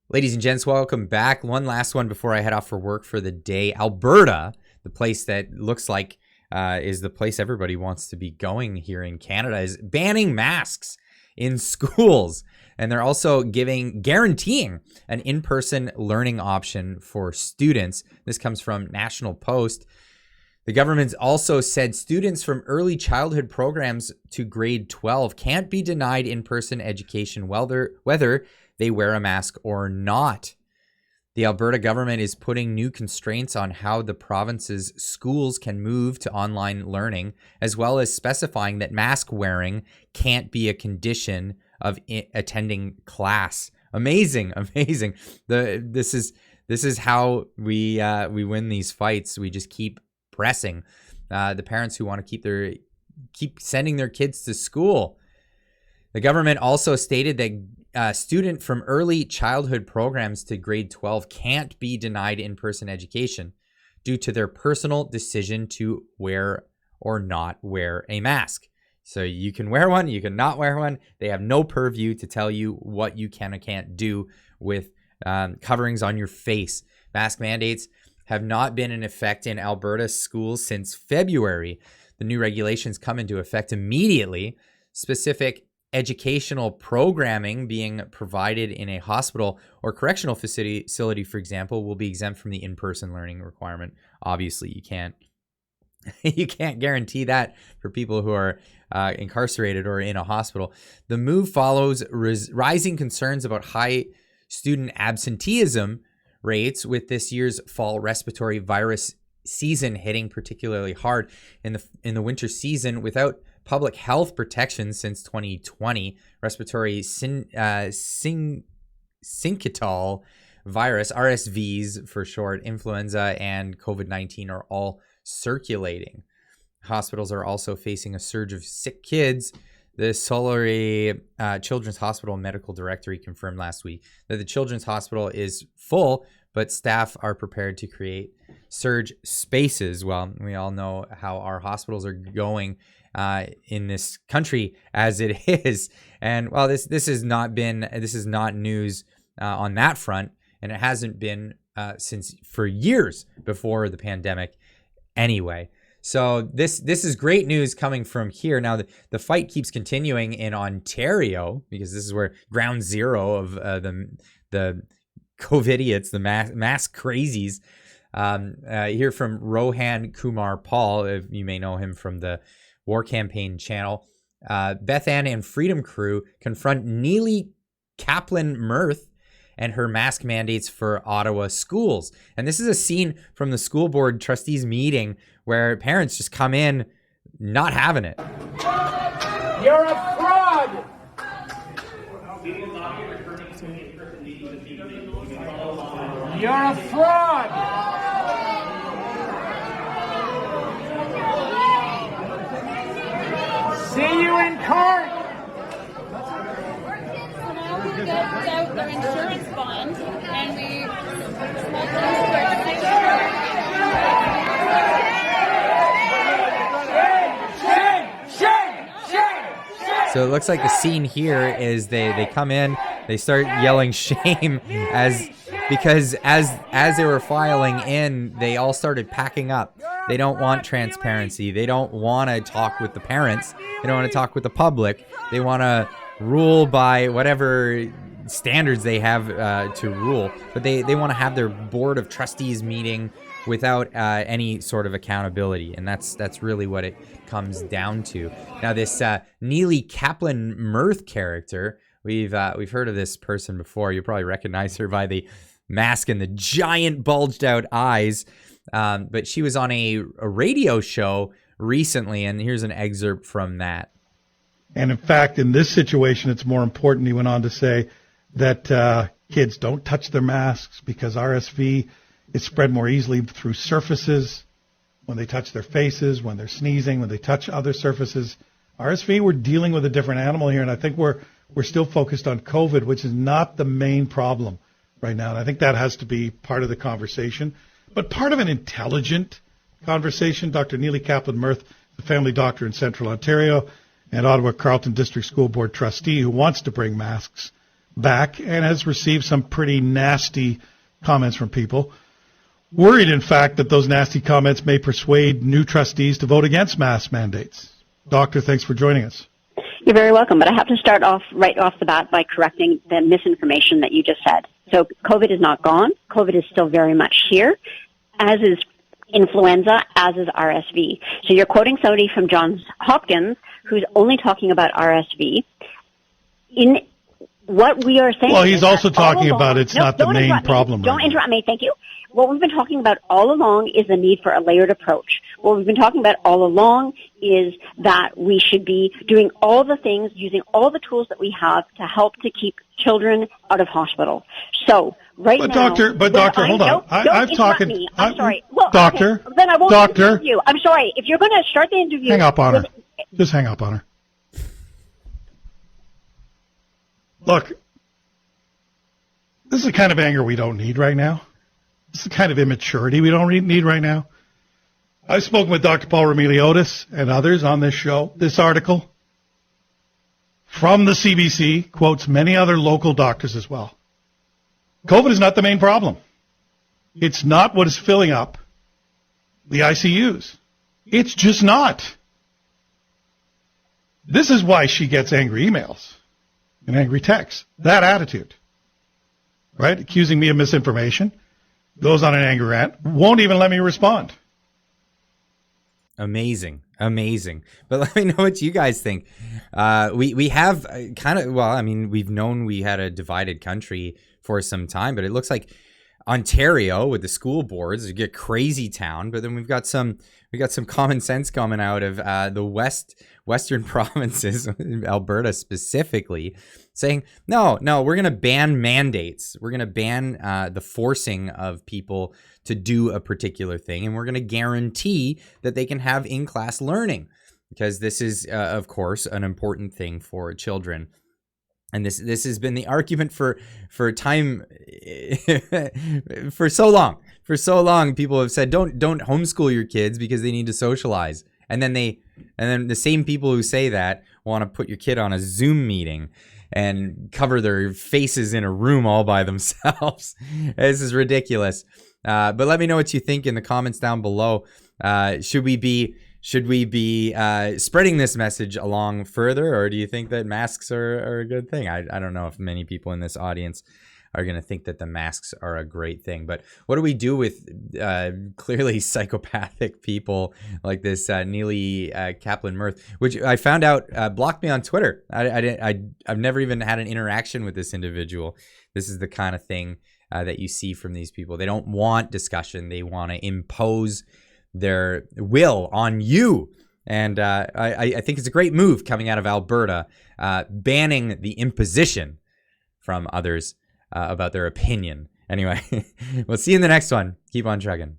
Ladies and gents, welcome back. One last one before I head off for work for the day. Alberta, the place that looks like is the place everybody wants to be going here in Canada, is banning masks in schools. And they're also guaranteeing an in-person learning option for students. This comes from National Post. The government's also said students from early childhood programs to grade 12 can't be denied in-person education whether they wear a mask or not. The Alberta government is putting new constraints on how the province's schools can move to online learning, as well as specifying that mask wearing can't be a condition of attending class. Amazing. This is how we win these fights. We just keep pressing the parents who want to keep sending their kids to school. The government also stated that student from early childhood programs to grade 12 can't be denied in-person education due to their personal decision to wear or not wear a mask. So you can wear one, you can not wear one. They have no purview to tell you what you can or can't do with coverings on your face. Mask mandates have not been in effect in Alberta schools since February. The new regulations come into effect immediately. Specific educational programming being provided in a hospital or correctional facility, for example, will be exempt from the in-person learning requirement. Obviously, you can't guarantee that for people who are incarcerated or in a hospital. The move follows rising concerns about high student absenteeism rates, with this year's fall respiratory virus season hitting particularly hard in the winter season. Without public health protections since 2020, respiratory syncytial virus, RSVs for short, influenza, and COVID-19 are all circulating. Hospitals are also facing a surge of sick kids. The Solary Children's Hospital Medical Directory confirmed last week that the Children's Hospital is full, but staff are prepared to create surge spaces. Well, we all know how our hospitals are going in this country as it is. And well, this is not news on that front, and it hasn't been for years before the pandemic anyway. So this is great news coming from here. Now the fight keeps continuing in Ontario, because this is where ground zero of the COVIDiots, the mask crazies. Hear from Rohan Kumar Pall, if you may know him from the War Campaign channel. Beth Ann and Freedom Crew confront Neely Kaplanmerth and her mask mandates for Ottawa schools. And this is a scene from the school board trustees meeting where parents just come in not having it. You're a fraud! You're a fraud! See you in court! So now we get out their insurance bond and we smoke them So it looks like the scene here is they come in, they start yelling shame because as they were filing in, they all started packing up. They don't want transparency. They don't want to talk with the parents. They don't want to talk with the public. They want to rule by whatever standards they have to rule. But they want to have their board of trustees meeting without any sort of accountability. And that's really what it comes down to. Now, this Neely Kaplanmerth character, we've heard of this person before. You probably recognize her by the mask and the giant bulged out eyes. But she was on a radio show recently, and here's an excerpt from that. And in fact, in this situation, it's more important, he went on to say, that kids don't touch their masks because RSV is spread more easily through surfaces, when they touch their faces, when they're sneezing, when they touch other surfaces. RSV, we're dealing with a different animal here, and I think we're still focused on COVID, which is not the main problem right now. And I think that has to be part of the conversation. But part of an intelligent conversation, Dr. Neely Kaplanmerth, the family doctor in Central Ontario and Ottawa Carleton District School Board trustee who wants to bring masks back and has received some pretty nasty comments from people. Worried, in fact, that those nasty comments may persuade new trustees to vote against mask mandates. Doctor, thanks for joining us. You're very welcome, but I have to start off right off the bat by correcting the misinformation that you just said. So COVID is not gone. COVID is still very much here, as is influenza, as is RSV. So you're quoting somebody from Johns Hopkins who's only talking about RSV. In what we are saying... Well, he's also talking about it's not the main problem. Don't interrupt me, thank you. What we've been talking about all along is the need for a layered approach. What we've been talking about all along is that we should be doing all the things, using all the tools that we have to help to keep children out of hospital. So, right now... Doctor, hold on. I've talked... I'm sorry. Well, doctor, okay, then I won't doctor, interview you. I'm sorry. If you're going to start the interview... Hang up on her. Just hang up on her. Look, this is the kind of anger we don't need right now. This is the kind of immaturity we don't need right now. I've spoken with Dr. Paul Remiliotis and others on this show. This article from the CBC quotes many other local doctors as well. COVID is not the main problem. It's not what is filling up the ICUs. It's just not. This is why she gets angry emails and angry texts. That attitude, right? Accusing me of misinformation, goes on an angry rant, won't even let me respond. Amazing. But let me know what you guys think. We have kind of, well, I mean, we've known we had a divided country for some time, but it looks like Ontario with the school boards is a crazy town. But then we got some common sense coming out of the western provinces, Alberta specifically, saying no, we're gonna ban mandates. We're gonna ban the forcing of people to do a particular thing, and we're gonna guarantee that they can have in-class learning, because this is, of course, an important thing for children. And this has been the argument for time for so long. For so long, people have said don't homeschool your kids because they need to socialize. And then the same people who say that want to put your kid on a Zoom meeting and cover their faces in a room all by themselves. This is ridiculous. But let me know what you think in the comments down below. Should we be spreading this message along further, or do you think that masks are a good thing? I don't know if many people in this audience are going to think that the masks are a great thing. But what do we do with clearly psychopathic people like this Neely Kaplanmerth, which I found out blocked me on Twitter? I've never even had an interaction with this individual. This is the kind of thing that you see from these people. They don't want discussion. They want to impose their will on you. And I think it's a great move coming out of Alberta, banning the imposition from others about their opinion. Anyway, we'll see you in the next one. Keep on trucking.